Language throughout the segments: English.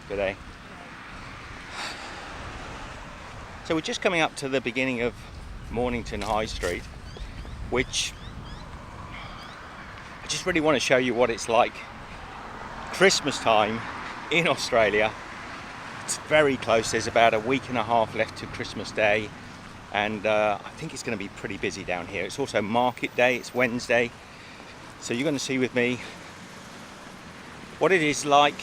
G'day. So we're just coming up to the beginning of Mornington High Street, which I just really want to show you what it's like Christmas time in Australia. It's very close. There's about a week and a half left to Christmas Day, and I think it's going to be pretty busy down here. It's also market day. It's Wednesday, so you're going to see with me what it is like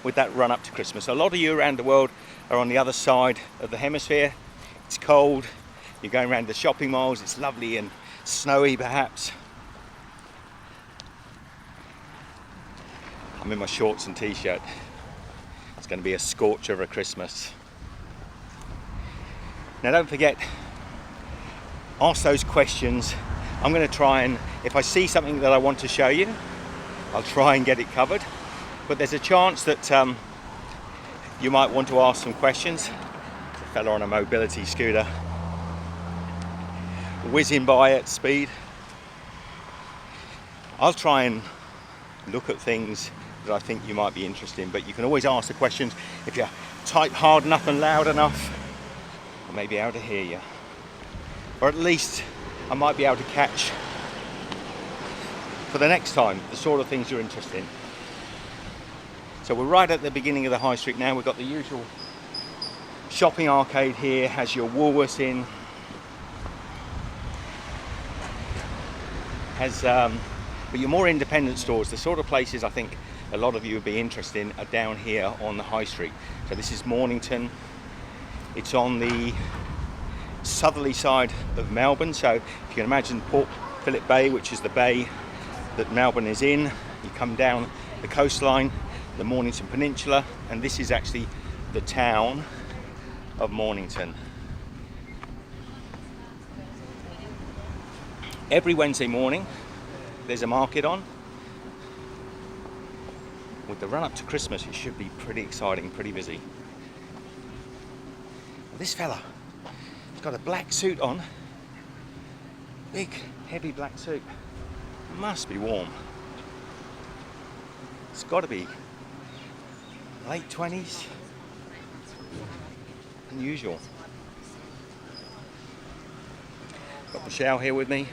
with that run up to Christmas. A lot of you around the world are on the other side of the hemisphere. It's cold. You're going around the shopping malls. It's lovely and snowy, perhaps. I'm in my shorts and t-shirt. It's going to be a scorcher of a Christmas. Now don't forget, ask those questions. I'm going to try and, if I see something that I want to show you, I'll try and get it covered. But there's a chance that you might want to ask some questions. There's a fella on a mobility scooter whizzing by at speed. I'll try and look at things that I think you might be interested in, but you can always ask the questions. If you type hard enough and loud enough, I may be able to hear you, or at least I might be able to catch for the next time the sort of things you're interested in. So we're right at the beginning of the high street now. We've got the usual shopping arcade here, has your Woolworths in, has but your more independent stores, the sort of places I think a lot of you would be interested in, are down here on the high street. So this is Mornington. It's on the southerly side of Melbourne. So if you can imagine Port Phillip Bay, which is the bay that Melbourne is in, you come down the coastline, the Mornington Peninsula, and this is actually the town of Mornington. Every Wednesday morning there's a market on. With the run up to Christmas, it should be pretty exciting, pretty busy. This fella, he's got a black suit on, big heavy black suit. Must be warm. It's got to be late 20s. Unusual. Got Michelle here with me.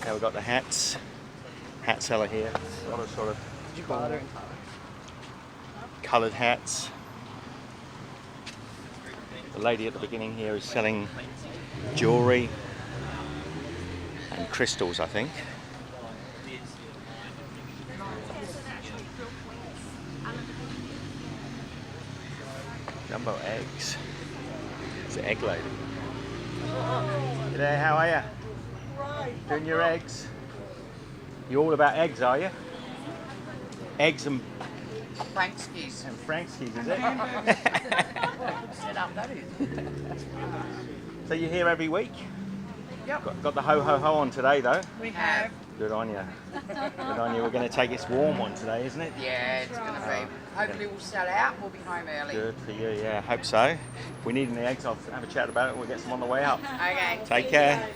Now we've got the hats. Hat seller here. A lot of sort of coloured hats. The lady at the beginning here is selling jewellery and crystals, I think. Jumbo eggs. It's an egg lady. G'day, how are you? Right. Doing your eggs? You're all about eggs, are you? Eggs and Frankskis. And Frankskis, is it? Set up, that is. So you're here every week? Yep. Got the ho-ho-ho on today, though. We have. Good on you. Good on you. We're going to take this warm one today, isn't it? Yeah, it's going to be. Hopefully we'll sell out. We'll be home early. Good for you, yeah. I hope so. If we need any eggs, I'll have a chat about it. We'll get some on the way up. Okay. Take care.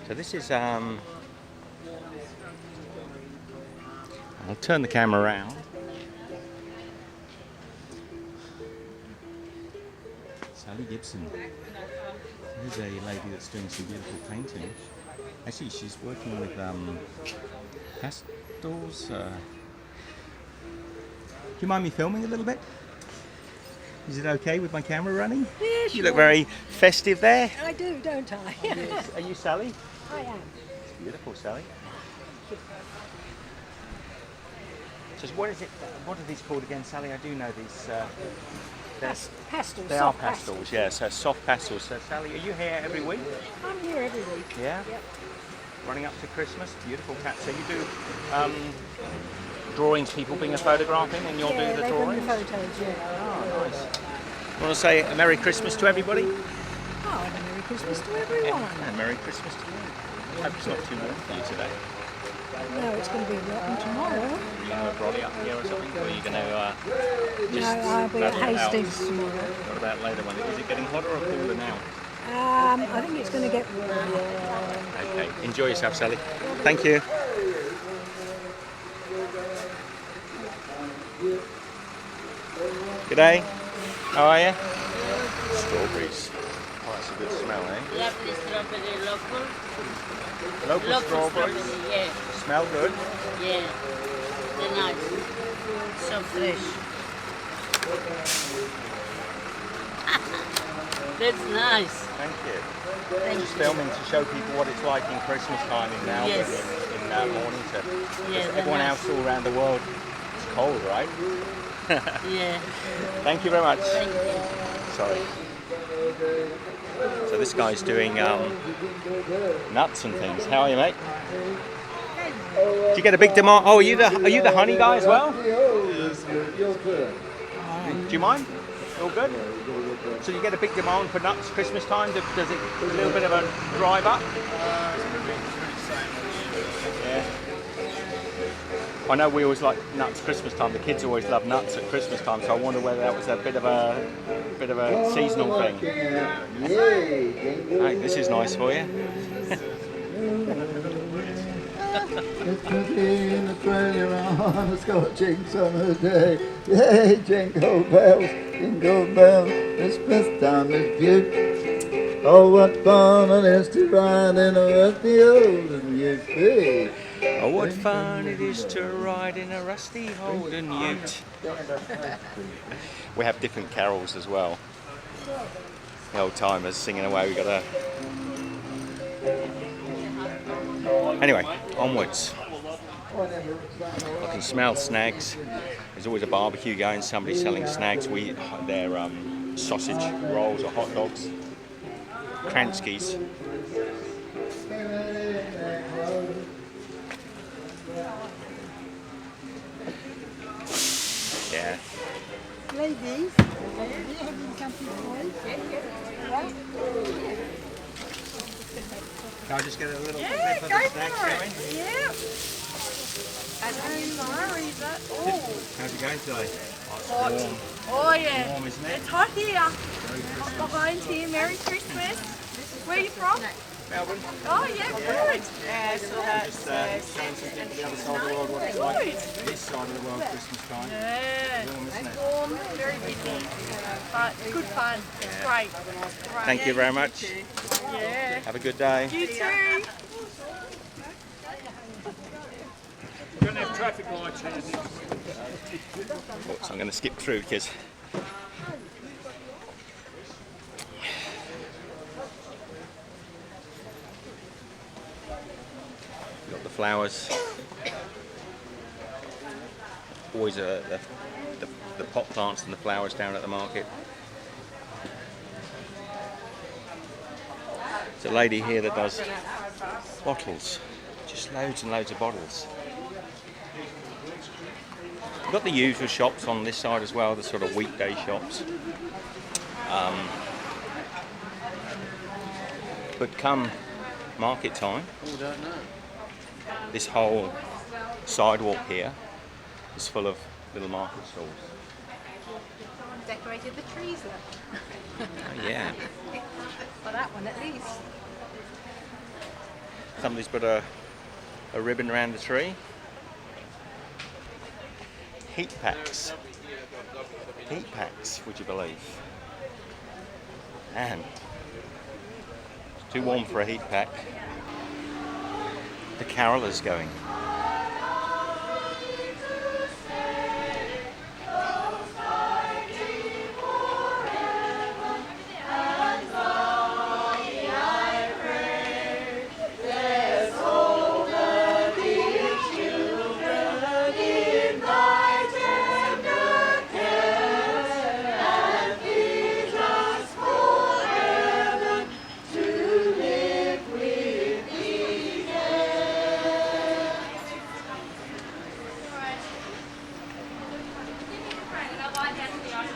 So this is, I'll turn the camera around. Sally Gibson. Here's a lady that's doing some beautiful painting. Actually, she's working with pastels. Do you mind me filming a little bit? Is it okay with my camera running? Yeah, sure. You look very festive there. I do, don't I? Yes. Are you Sally? I am. It's beautiful, Sally. So what is it? What are these called again, Sally? I do know these. Pastels. They are pastels, yeah. So soft pastels. So Sally, are you here every week? I'm here every week. Yeah. Yep. Running up to Christmas, beautiful cat. So you do drawings, people bring a photograph in, and you'll do the drawings. Bring the photos, yeah. Oh, nice. You want to say a Merry Christmas to everybody? Oh, and a Merry Christmas to everyone. And a Merry Christmas to you. I hope it's not too warm for you today. No, it's going to be rotten tomorrow. Are you going to have a brolly up here or something? Or are you going to No, I'll be at Hastings tomorrow. What about later one? Is it getting hotter or cooler now? Enjoy yourself, Sally. Thank you. G'day. How are you? Strawberries. Oh, that's a good smell, eh? Lovely strawberry local. Local strawberries. Strawberry, yeah. Smell good. Yeah. They're nice. So fresh. That's nice. Thank you. Thank Just you. filming to show people what it's like in Christmas time in Melbourne, Yes. in Mornington. Yeah, they're Everyone nice. else all around the world, it's cold, right? Yeah. Thank you very much. Thank you. Sorry. So this guy's doing nuts and things. How are you, mate? Do you get a big demand? Oh, are you the honey guy as well? Do you mind? All good? So you get a big demand for nuts Christmas time? Does it a little bit of a drive up? Yeah. I know we always like nuts Christmas time. The kids always love nuts at Christmas time, so I wonder whether that was a bit of a seasonal thing. Hey, this is nice for you. It's pretty in Australia on a scorching summer day. Yay, jingle bells, Christmas time is beaut. Oh, what fun it is to ride in a rusty old and ute. Oh, what fun it is to ride in a rusty Holden ute. We have different carols as well. The old timers singing away. We got a. Anyway, onwards. I can smell snags. There's always a barbecue going. Somebody selling snags. They're sausage rolls or hot dogs. Kranskis. Yeah. Ladies, are you having something for us? Can I just get a little Yeah, clip of go the snacks for going? it. Yeah. And sorry, that. Oh. How's it going today? Hot. Warm. Oh yeah. Warm, isn't it? It's hot here. Hot behind here. Merry Christmas. Where are you from? Melbourne. Oh yeah, good. Yeah, so Just showing some people the other side of the world what it's like. This side of the world Christmas time. Yeah. Warm, isn't it? Warm, very busy, but good fun. It's great. Great. Thank you very much. Yeah. Have a good day. You too. Don't have traffic lights here. So I'm going to skip through because got the flowers. Always the pot plants and the flowers down at the market. There's a lady here that does bottles, just loads and loads of bottles. We've got the usual shops on this side as well, the sort of weekday shops. But come market time, this whole sidewalk here is full of little market stalls. Someone decorated the trees, look. Oh, yeah, For that one at least. somebody's put a ribbon around the tree. Heat packs. Heat packs, would you believe? And it's too warm for a heat pack. The carolers going.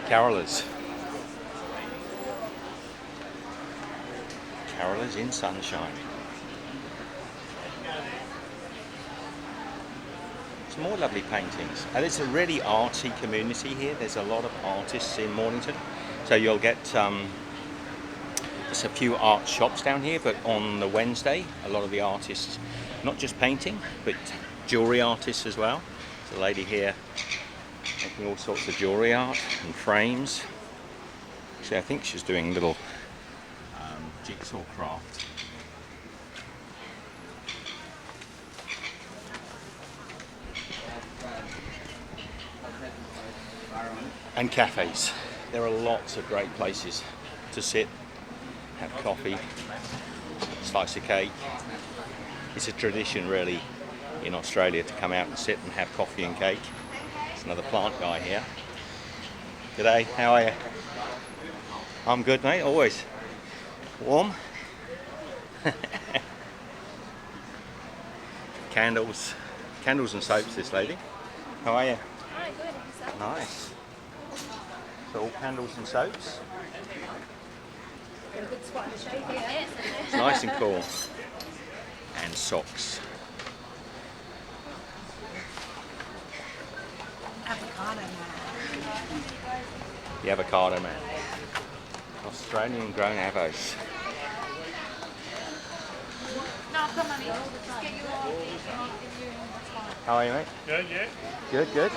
Carolers. Carolers in sunshine. Some more lovely paintings. And it's a really arty community here. There's a lot of artists in Mornington. So you'll get the There's a few art shops down here, but on the Wednesday, a lot of the artists, not just painting, but jewellery artists as well. There's a lady here making all sorts of jewellery art and frames. Actually, I think she's doing little jigsaw craft. And cafes. There are lots of great places to sit, have coffee, slice of cake. It's a tradition really in Australia to come out and sit and have coffee and cake. There's another plant guy here. G'day, how are you? I'm good, mate, always. Warm? Candles and soaps, this lady. How are you? Hi, good. Yourself? Nice. So all candles and soaps. Got a good spot in the shade here. It's nice and cool. And socks. Avocado man. The avocado man. Australian grown avos. No, come on, just get you all these and I'll give you what's fine. How are you, mate? Good, yeah. Good, good.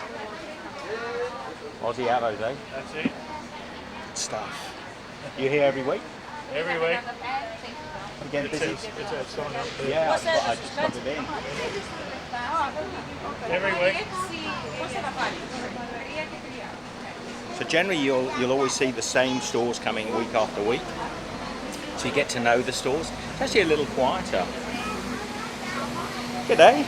Aussie avos, eh? That's it. Good stuff. You here every week? Every week. You get busy? It's a sign up there. Yeah, I just popped it in. Every week. So generally you'll always see the same stores coming week after week. So you get to know the stores. It's actually a little quieter. G'day.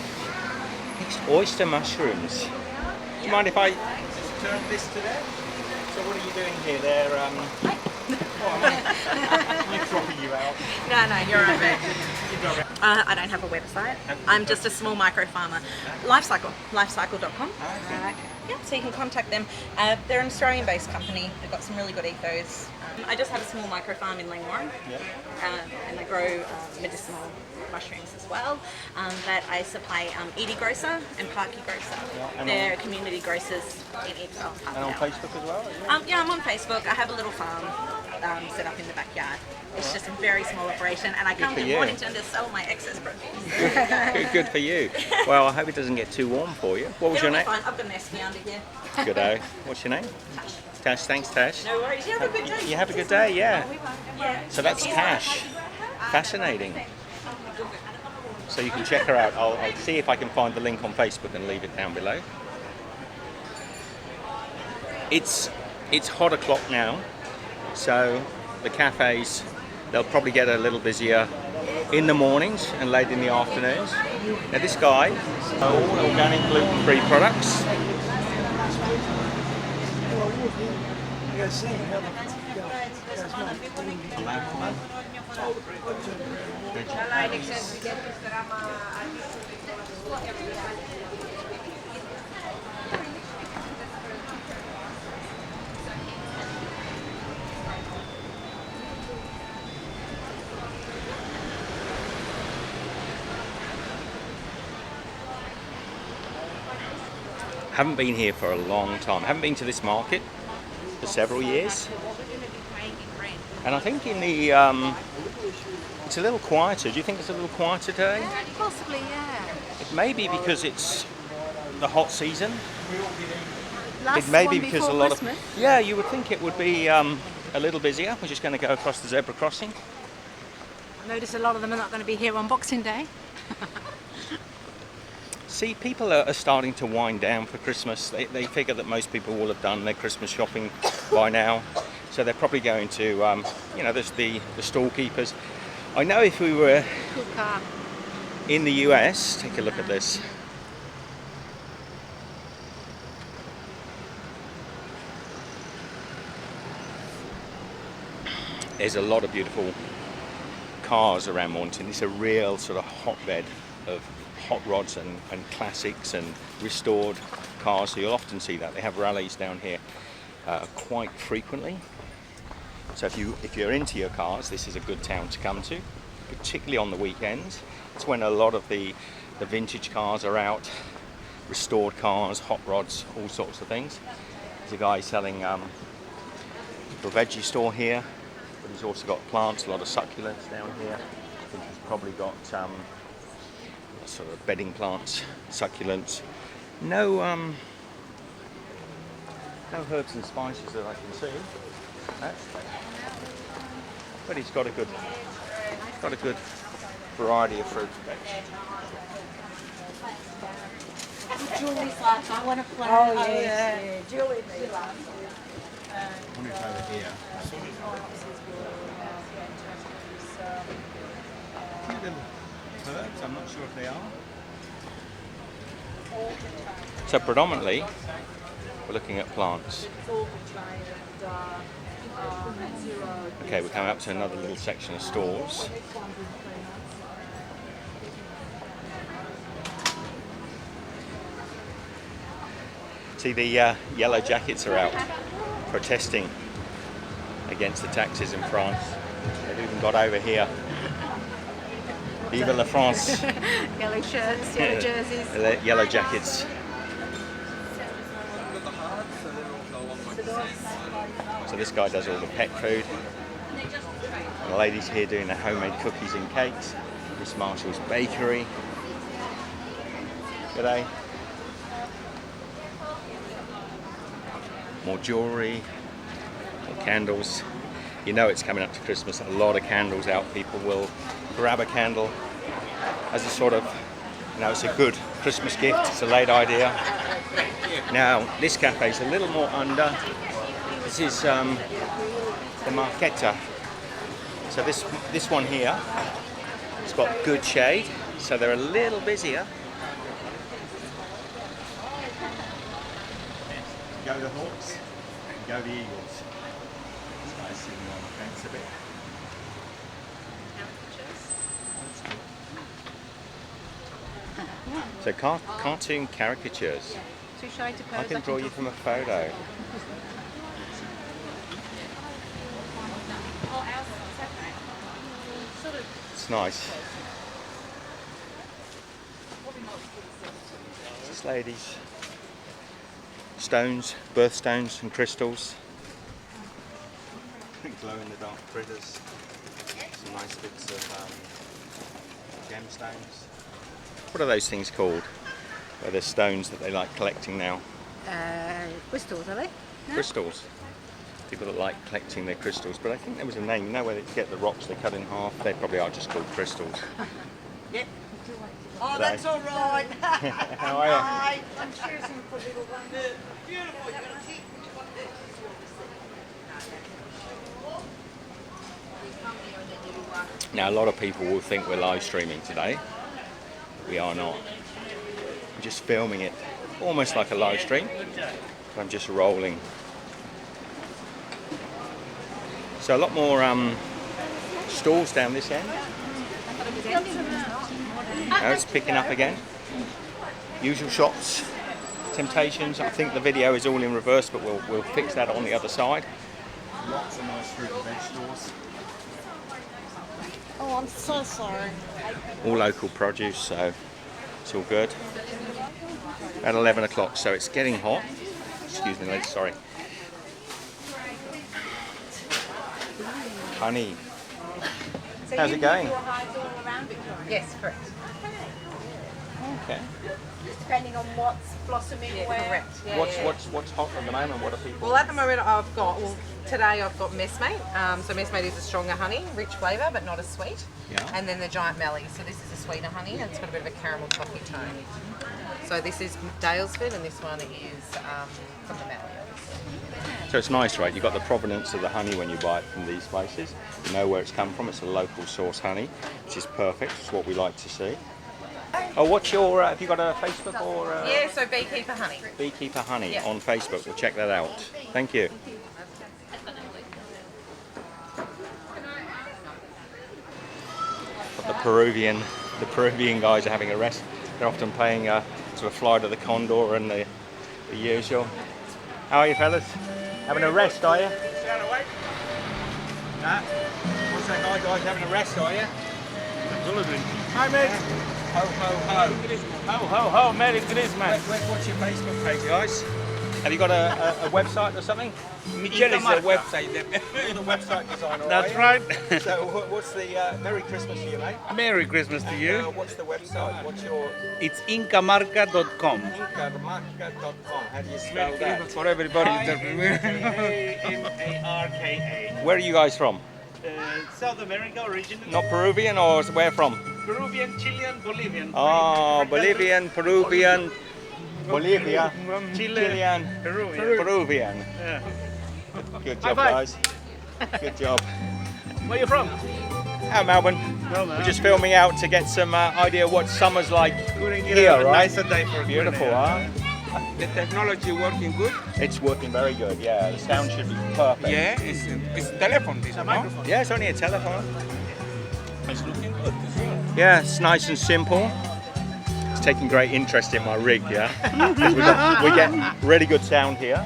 It's oyster mushrooms. Do you mind if I just turn this to there? So what are you doing here? They're I'm dropping you out. No, you're okay. I don't have a website. I'm just a small micro farmer. Lifecycle.com. Yeah, so you can contact them. They're an Australian-based company. They've got some really good ethos. I just have a small micro farm in Langwarrin, and I grow medicinal mushrooms as well. That I supply Edie Grocer and Parky Grocer. And They're community grocers in each And on Facebook as well? yeah, I'm on Facebook. I have a little farm set up in the backyard. It's just a very small operation, and I come for to you. Mornington to sell my excess produce. Good for you. Well, I hope it doesn't get too warm for you. What was It'll your be name? fine. I've got an Esky under here. Good day. What's your name? Tash. Thanks, Tash. No worries. You have a good day. You have a good day, yeah. Yeah. So that's Tash. Fascinating. So you can check her out. I'll see if I can find the link on Facebook and leave it down below. It's hot o'clock now, so the cafes, they'll probably get a little busier in the mornings and late in the afternoons. Now this guy, all organic gluten-free products. Haven't been here for a long time. Haven't been to this market for several years. And I think in the it's a little quieter. Do you think it's a little quieter today? Possibly, yeah. It may be because it's the hot season. Last It may one be because before a lot Christmas. of yeah. You would think it would be a little busier. We're just going to go across the zebra crossing. I noticed a lot of them are not going to be here on Boxing Day. See, people are starting to wind down for Christmas. They figure that most people will have done their Christmas shopping by now. So they're probably going to, there's the storekeepers. I know if we were Cool car. in the US, take a look at this. There's a lot of beautiful cars around Mornington. It's a real sort of hotbed of hot rods and classics and restored cars. So you'll often see that. They have rallies down here quite frequently. So if you're into your cars, this is a good town to come to, particularly on the weekends. It's when a lot of the vintage cars are out, restored cars, hot rods, all sorts of things. There's a guy selling a veggie store here. But he's also got plants, a lot of succulents down here. I think he's probably got sort of bedding plants, succulents. No herbs and spices that I can see. But he's got a good variety of fruit and veg. Julie's like, I want to play. Oh, yes. Julie. I wonder if over here. A few little herbs, I'm not sure if they are. So predominantly, we're looking at plants. Okay, we're coming up to another little section of stalls. See, the yellow jackets are out protesting against the taxes in France. They've even got over here. Vive la France! Yellow shirts, yellow jerseys. The yellow jackets. So this guy does all the pet food. And the ladies here doing the homemade cookies and cakes. Miss Marshall's bakery. G'day. More jewellery, more candles. You know it's coming up to Christmas, a lot of candles out. People will grab a candle as a sort of, it's a good Christmas gift, it's a late idea. Now, this cafe is a little more under. This is the Marquetta. So this one here, it's got good shade, so they're a little busier. Go the Hawks and go the Eagles. This guy's sitting on the fence a bit. So cartoon caricatures. Too shy to pose. I can draw you from a photo. It's nice. This ladies. Stones, birthstones and crystals. Glow in the dark critters. Some nice bits of gemstones. What are those things called? Well, they're stones that they like collecting now. Crystals, are they? No? Crystals. People that like collecting their crystals, but I think there was a name. You know where they get the rocks they cut in half? They probably are just called crystals. Yep. Oh, that's all right. How are you? Hi. I'm choosing for little one. Beautiful. You're going to see which one it is. Now, a lot of people will think we're live streaming today. We are not. I'm just filming it, almost like a live stream. But I'm just rolling. So a lot more stalls down this end. Now it's picking up again. Usual shops, Temptations. I think the video is all in reverse, but we'll fix that on the other side. Lots of nice fruit and veg stores. Oh, I'm so sorry. All local produce, so it's all good. At 11 o'clock, so it's getting hot. Excuse me, ladies, sorry. Honey. How's it going? Yes, correct. Okay. Depending on what's blossoming where. Correct. Yeah, What's hot at the moment? What are people? Well, at the moment today I've got messmate. So messmate is a stronger honey, rich flavour, but not as sweet. Yeah. And then the giant melly. So this is a sweeter honey, and it's got a bit of a caramel toffee tone. So this is Dalesford, and this one is from the Mallee, obviously. So it's nice, right? You've got the provenance of the honey when you buy it from these places. You know where it's come from. It's a local source honey, which is perfect. It's what we like to see. Oh, what's your, have you got a Facebook or? Yeah, so Beekeeper Honey. Beekeeper Honey Yeah. on Facebook. We'll check that out. Thank you. But the Peruvian guys are having a rest. They're often playing sort of Flight of the Condor and the usual. How are you, fellas? Having a rest, are you? Nah? What's that guys having a rest, are you? Hi, mate. Ho, ho, ho. Ho, ho, ho. Merry Christmas. What's your Facebook page, guys? Have you got a website or something? Michelle is a website. You're the website designer. That's right. So what's the Merry Christmas to you, mate? Merry Christmas to you. What's the website? What's your It's incamarca.com. Incamarca.com. How do you spell that? For everybody. Incamarka. Where are you guys from? South America originally. Not Peruvian, or where from? Peruvian, Chilean, Bolivian. Oh, Bolivian, Peruvian, Bolivia, Chilean, Chilean, Peruvian. Yeah. Good job, High guys. Good job. Where are you from? Out Melbourne. We're just filming out to get some idea what summer's like here, right? Nicer day for Beautiful, huh? The technology working good? It's working very good, yeah. The sound should be perfect. Yeah, it's telephone, this microphone. Yeah, it's only a telephone. It's looking good. Yeah, it's nice and simple. It's taking great interest in my rig, yeah. 'Cause we get really good sound here.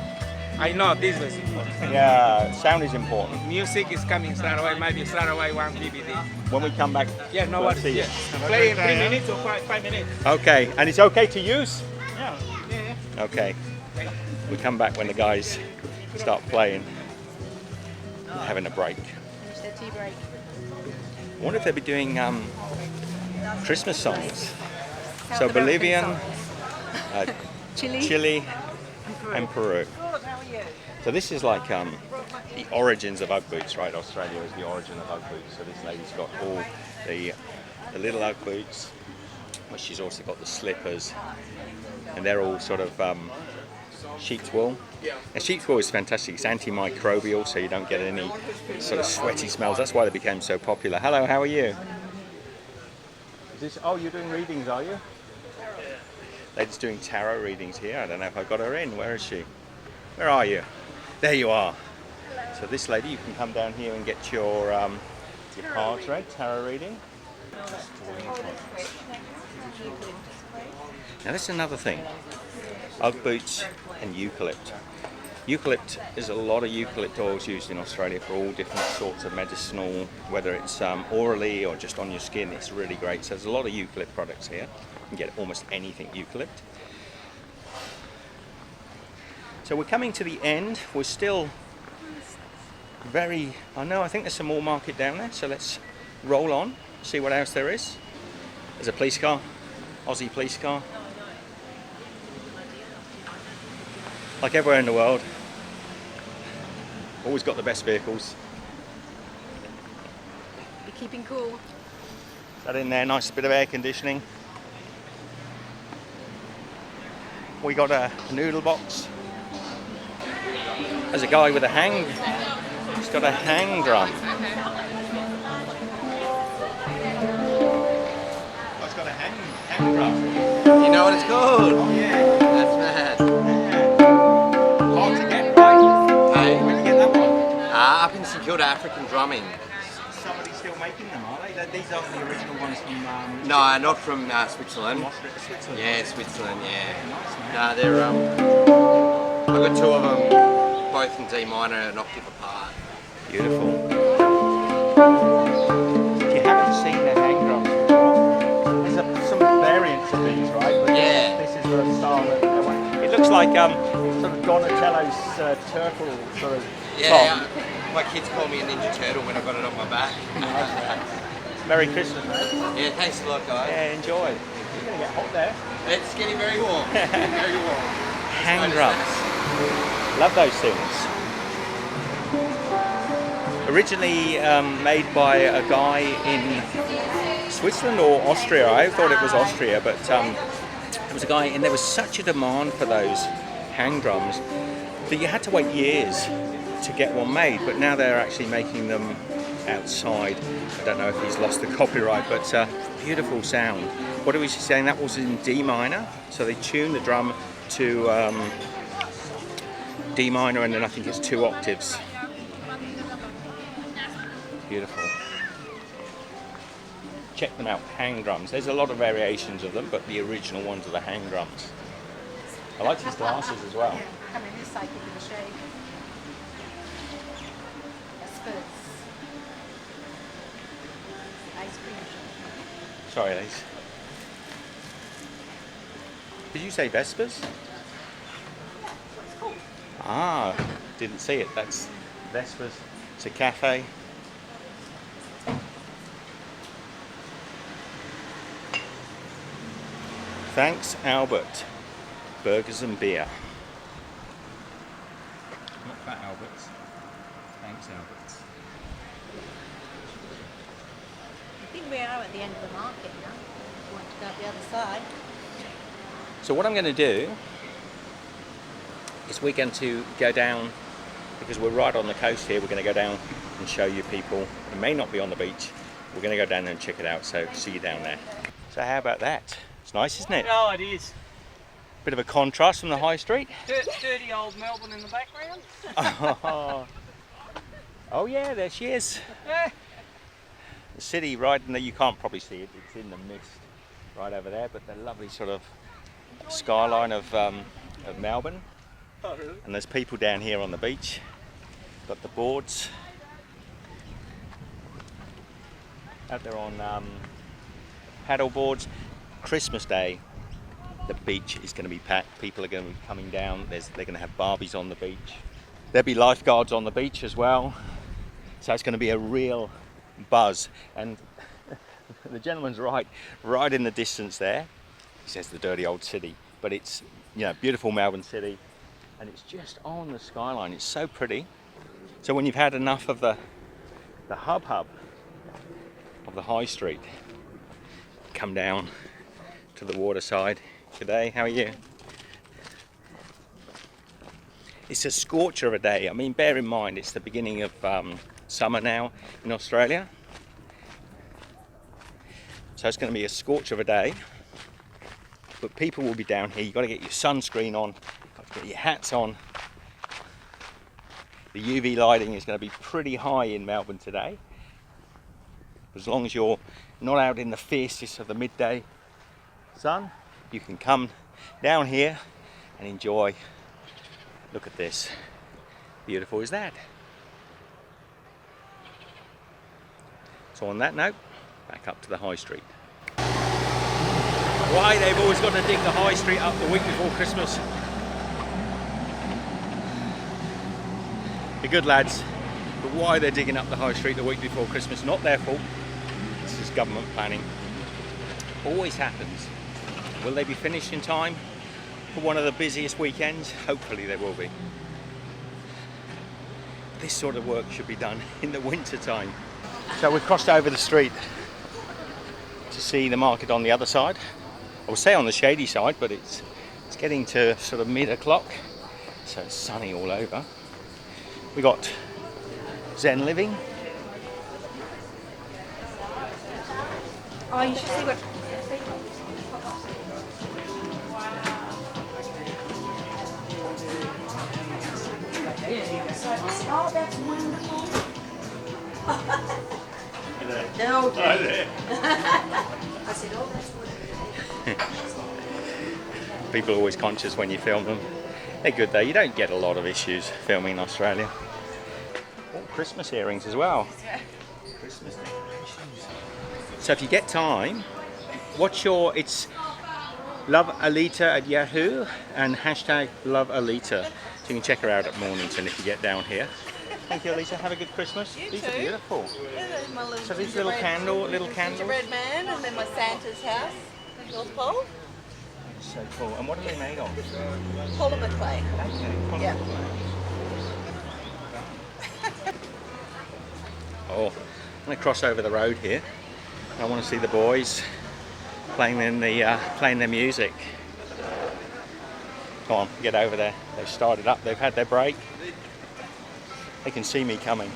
I know this is important. Yeah, sound is important. Music is coming straight away, maybe straight away 1 DVD. When we come back, Yeah, no we'll worries. see you. Yeah. Play in 3 minutes or 5 minutes. Okay, and it's okay to use? Yeah. Okay. We come back when the guys start playing. Having a break. I wonder if they'll be doing Christmas songs. So Bolivian, Chile, and Peru. So this is like the origins of Ugg boots, right? Australia is the origin of Ugg boots. So this lady's got all the little Ugg boots, but she's also got the slippers, and they're all sort of sheep's wool. And sheep's wool is fantastic. It's antimicrobial, so you don't get any sort of sweaty smells. That's why they became so popular. Hello, how are you? Is this, oh, you're doing readings, are you? Lady's doing tarot readings here. I don't know if I got her in. Where is she? Where are you? There you are. So this lady, you can come down here and get your cards read, tarot reading. Now this is another thing. Ugg boots and eucalypt. Eucalypt, there's a lot of eucalypt oils used in Australia for all different sorts of medicinal, whether it's orally or just on your skin. It's really great. So there's a lot of eucalypt products here. You can get almost anything eucalypt. So we're coming to the end. We're still very, I think there's some more market down there. So let's roll on, see what else there is. There's a police car, Aussie police car. Like everywhere in the world, always got the best vehicles. You're keeping cool. Is that in there? Nice bit of air conditioning. We got a noodle box. There's a guy with a he's got a hang drum. Oh, it's got a hang drum. You know what it's called? Oh yeah. That's mad. Hard to get, right? Hey, Where'd you get that one? up in St Kilda, African drumming. Somebody still making them, are they? These aren't the original ones from... No, not from Switzerland. Switzerland. Yeah, Switzerland, yeah. Nice, man. No, they're, I've got two of them, both in D minor, an octave apart. Beautiful. If you haven't seen the hang drums before, there's some variants of these, right? But Yeah. This is the style that they want. It looks like sort of Donatello's turtle sort of Yeah, top. my kids call me a Ninja Turtle when I got it on my back. Merry Christmas, mate. Yeah, thanks a lot, guys. Yeah, enjoy. You're going to get hot there. It's getting very warm. Very warm. Hang drums. Love those things. Originally made by a guy in Switzerland or Austria. I thought it was Austria, but there was a guy, and there was such a demand for those hang drums that you had to wait years to get one made. But now they're actually making them outside. I don't know if he's lost the copyright, but beautiful sound. What was he saying? That was in D minor. So they tune the drum to D minor, and then I think it's 2 octaves. Beautiful. Check them out, hang drums. There's a lot of variations of them, but the original ones are the hang drums. I like his glasses as well. Come in this side, give it a shake. Vespers. Ice cream. Sorry, Elise. Did you say Vespers? What's called? Ah, didn't see it. That's Vespa's. It's a cafe. Thanks, Albert. Burgers and beer. Not Fat Albert's. Thanks, Albert's. I think we are at the end of the market now. If you want to go up the other side. So what I'm going to do is we're going to go down, because we're right on the coast here, we're going to go down and show you people who may not be on the beach. We're going to go down and check it out, so see you down there. So how about that? It's nice, isn't it? Oh, it is. Bit of a contrast from the high street. Dirty old Melbourne in the background. Oh yeah, there she is. Yeah. The city right in there, you can't probably see it, it's in the mist right over there, but the lovely sort of skyline of Melbourne. Oh, really? And there's people down here on the beach. Got the boards. Out there on paddle boards. Christmas Day, the beach is going to be packed. People are going to be coming down. They're going to have Barbies on the beach. There'll be lifeguards on the beach as well. So it's going to be a real buzz. And the gentleman's right in the distance there. He says the dirty old city, but it's, you know, beautiful Melbourne city, and it's just on the skyline. It's so pretty. So when you've had enough of the hub of the high street, come down to the waterside. G'day, how are you? It's a scorcher of a day. I mean, bear in mind it's the beginning of summer now in Australia, so it's going to be a scorcher of a day. But people will be down here. You've got to get your sunscreen on, got to get your hats on. The UV lighting is going to be pretty high in Melbourne today. As long as you're not out in the fiercest of the midday sun, you can come down here and enjoy. Look at this. Beautiful is that? So on that note, back up to the high street. Why they've always got to dig the high street up the week before Christmas. You're good lads, but why they're digging up the high street the week before Christmas, not their fault. This is government planning. Always happens. Will they be finished in time for one of the busiest weekends? Hopefully they will be. This sort of work should be done in the winter time. So we've crossed over the street to see the market on the other side. I would say on the shady side, but it's getting to sort of mid-o'clock, so it's sunny all over. We got Zen Living. Oh, you should see what. Oh, that's wonderful. No, okay. I said, oh, that's wonderful. People are always conscious when you film them. They're good though, you don't get a lot of issues filming in Australia. Oh, Christmas earrings as well. Christmas decorations. So if you get time, it's Love Alita at Yahoo and hashtag Love Alita. So you can check her out at Mornington if you get down here. Thank you, Alisa. Have a good Christmas. You These too. are beautiful. Yeah, there's my little So these gingerbread- little candles. Gingerbread man, and then my Santa's house, North Pole. So cool. And what are they made of? Polymer clay. Okay. Yeah. Oh, I'm going to cross over the road here. I want to see the boys playing their music. Come on, get over there. They've started up. They've had their break. They can see me coming.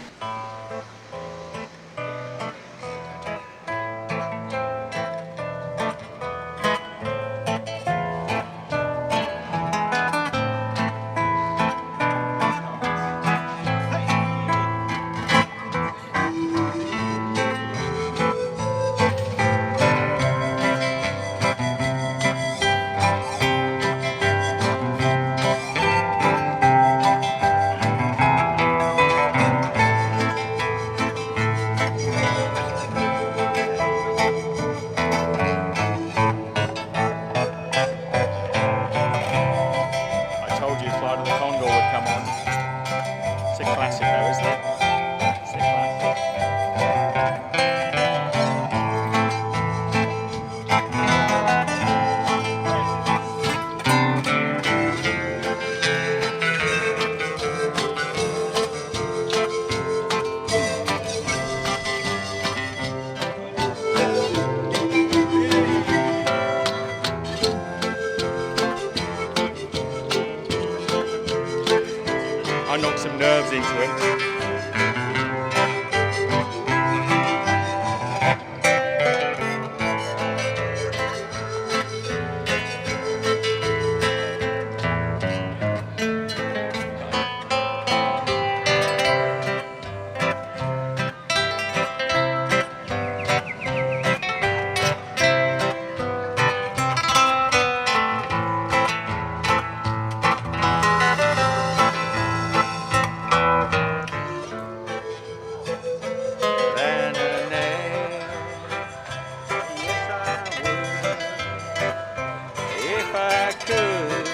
If I could.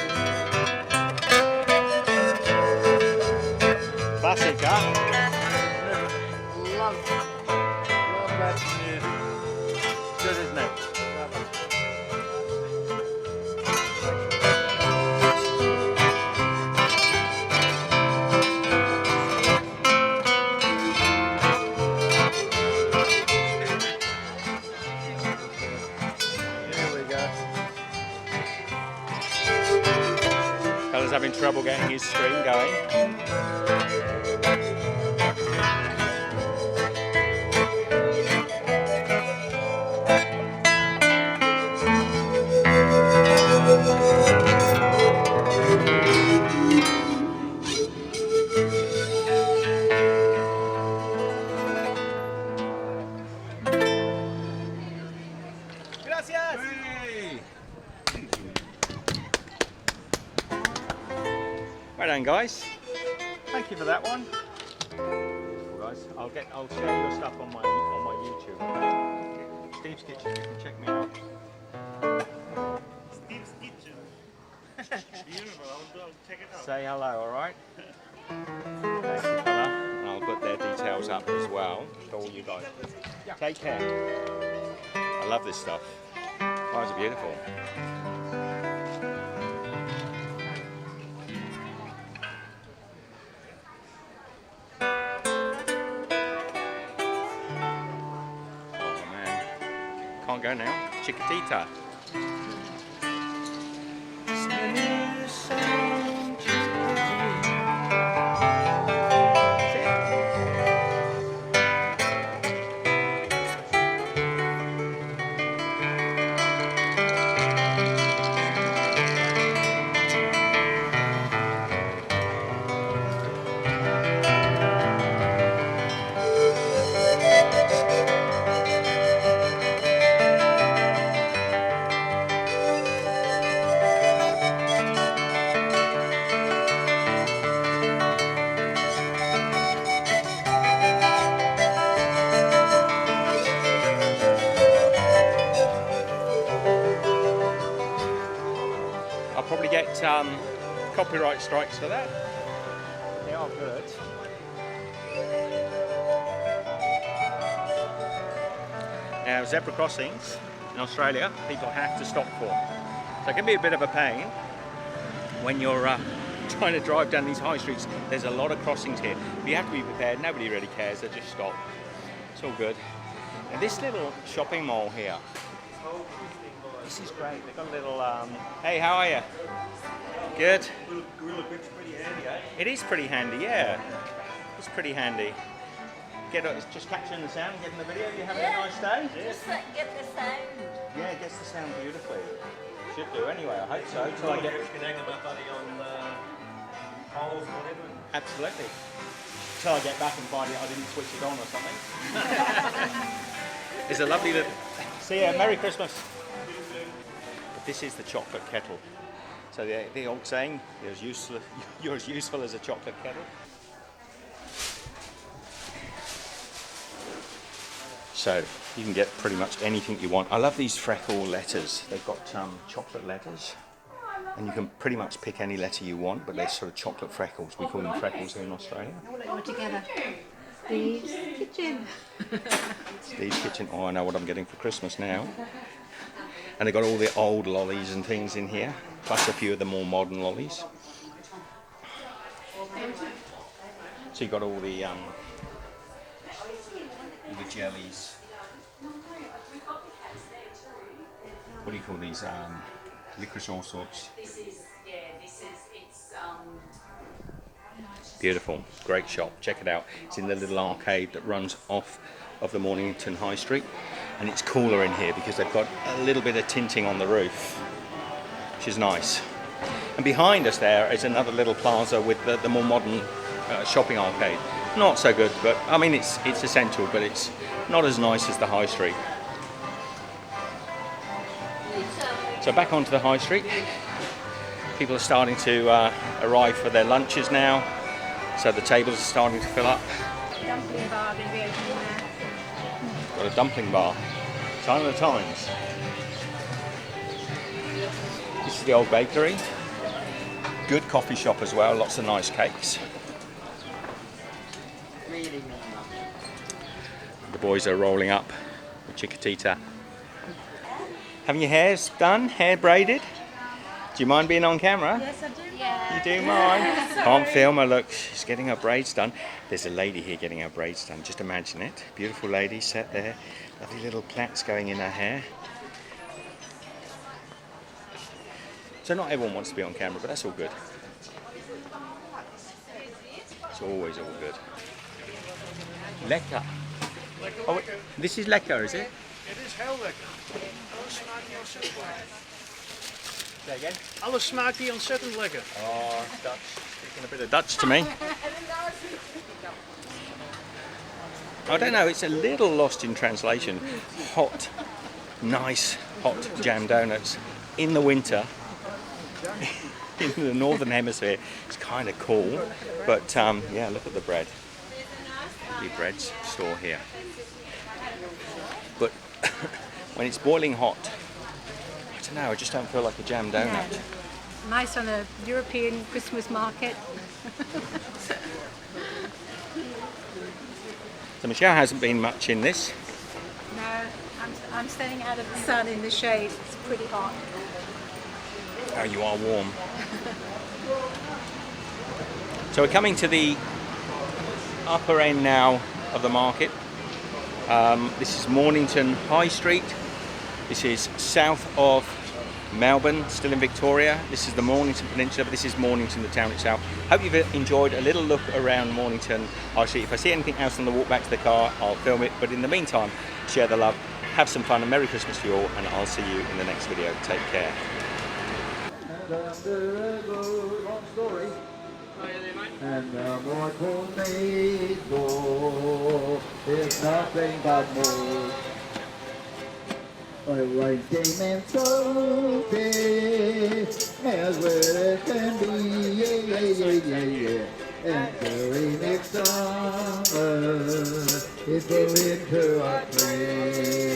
Classic, huh? Love that music. Good, isn't it? Here we go. Fella's having trouble getting his screen going. Well done, guys. Thank you for that one. Well, guys, I'll share your stuff on my YouTube. Okay? Steve's Kitchen. You can check me out. Steve's Kitchen. Beautiful. I'll check it out. Say hello, all right? Thank you, fella. And I'll put their details up as well for all you guys. Take care. I love this stuff. Flowers are beautiful. Can't go now. Chiquitita. I'll probably get copyright strikes for that. They are good. Now, zebra crossings in Australia, people have to stop for. So it can be a bit of a pain when you're trying to drive down these high streets. There's a lot of crossings here, but you have to be prepared. Nobody really cares, they just stop. It's all good. And this little shopping mall here, this is great. They've got a little, hey, how are you? Good. Gorilla Grip's pretty handy, eh? It is pretty handy, yeah. It's pretty handy. It's just capturing the sound, getting the video. You having a nice day? Just get the sound. Yeah, it gets the sound beautifully. Should do anyway, I hope so. Till I get... You can hang them up on poles or whatever. Absolutely. Till I get back and find it I didn't switch it on or something. It's a lovely little... See ya, Merry Christmas. This is the chocolate kettle. So the old saying, you're as useful as a chocolate kettle. So you can get pretty much anything you want. I love these freckle letters. They've got chocolate letters. And you can pretty much pick any letter you want, but they're sort of chocolate freckles. We call them freckles here in Australia. All together. Steve's Kitchen. Steve's Kitchen. Oh, I know what I'm getting for Christmas now. And they've got all the old lollies and things in here, plus a few of the more modern lollies. So you've got all the jellies. What do you call these? Licorice, all sorts. The Beautiful, great shop. Check it out. It's in the little arcade that runs off of the Mornington High Street, and it's cooler in here because they've got a little bit of tinting on the roof, which is nice. And behind us there is another little plaza with the more modern shopping arcade. Not so good, but I mean it's essential, but it's not as nice as the High Street. So back onto the High Street. People are starting to arrive for their lunches now, so the tables are starting to fill up. Dumpling bar going to be opening there. Got a dumpling bar. Sign of the times. This is the old bakery. Good coffee shop as well, lots of nice cakes. The boys are rolling up with Chiquitita. Having your hairs done? Hair braided? Do you mind being on camera? Yes, I do. Yeah. You do mind? Can't film her, look, she's getting her braids done. There's a lady here getting her braids done, just imagine it. Beautiful lady sat there, lovely little plaits going in her hair. So not everyone wants to be on camera, but that's all good. It's always all good. Lekker. Oh, this is lekker, is it? Het is heel lekker. Alles smaakt hier ontzettend lekker. Say again? Alles smaakt hier ontzettend lekker. Oh, Dutch. Speaking a bit of Dutch to me. I don't know, it's a little lost in translation. Hot, nice, hot jam donuts in the winter. In the northern hemisphere, it's kind of cool, but yeah, look at the bread. The bread store here. But when it's boiling hot, I don't know, I just don't feel like a jam donut. Yeah. Nice on a European Christmas market. So Michelle hasn't been much in this. No, I'm staying out of the sun in the shade. It's pretty hot. Oh, you are warm. So we're coming to the upper end now of the market. This is Mornington High Street. This is south of Melbourne, still in Victoria. This is the Mornington Peninsula, but this is Mornington, the town itself. Hope you've enjoyed a little look around Mornington High Street. If I see anything else on the walk back to the car, I'll film it. But in the meantime, share the love, have some fun, and Merry Christmas to you all, and I'll see you in the next video. Take care. Long story. And the mortal maidful is nothing but more. A white came and salty, as well as can be, yeah. And very next summer, it flew into a tree.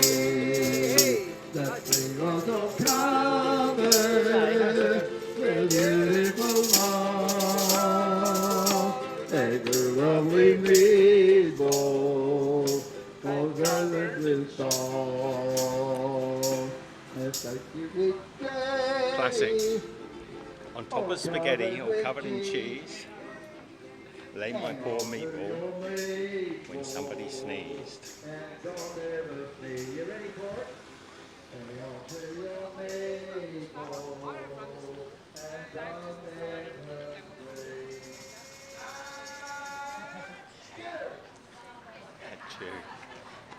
The tree was so covered with beautiful moss. They grew up with meatballs, all gathered with salt. Classic. On top of spaghetti, all covered in cheese, lay my poor meatball when somebody sneezed.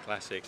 Classic.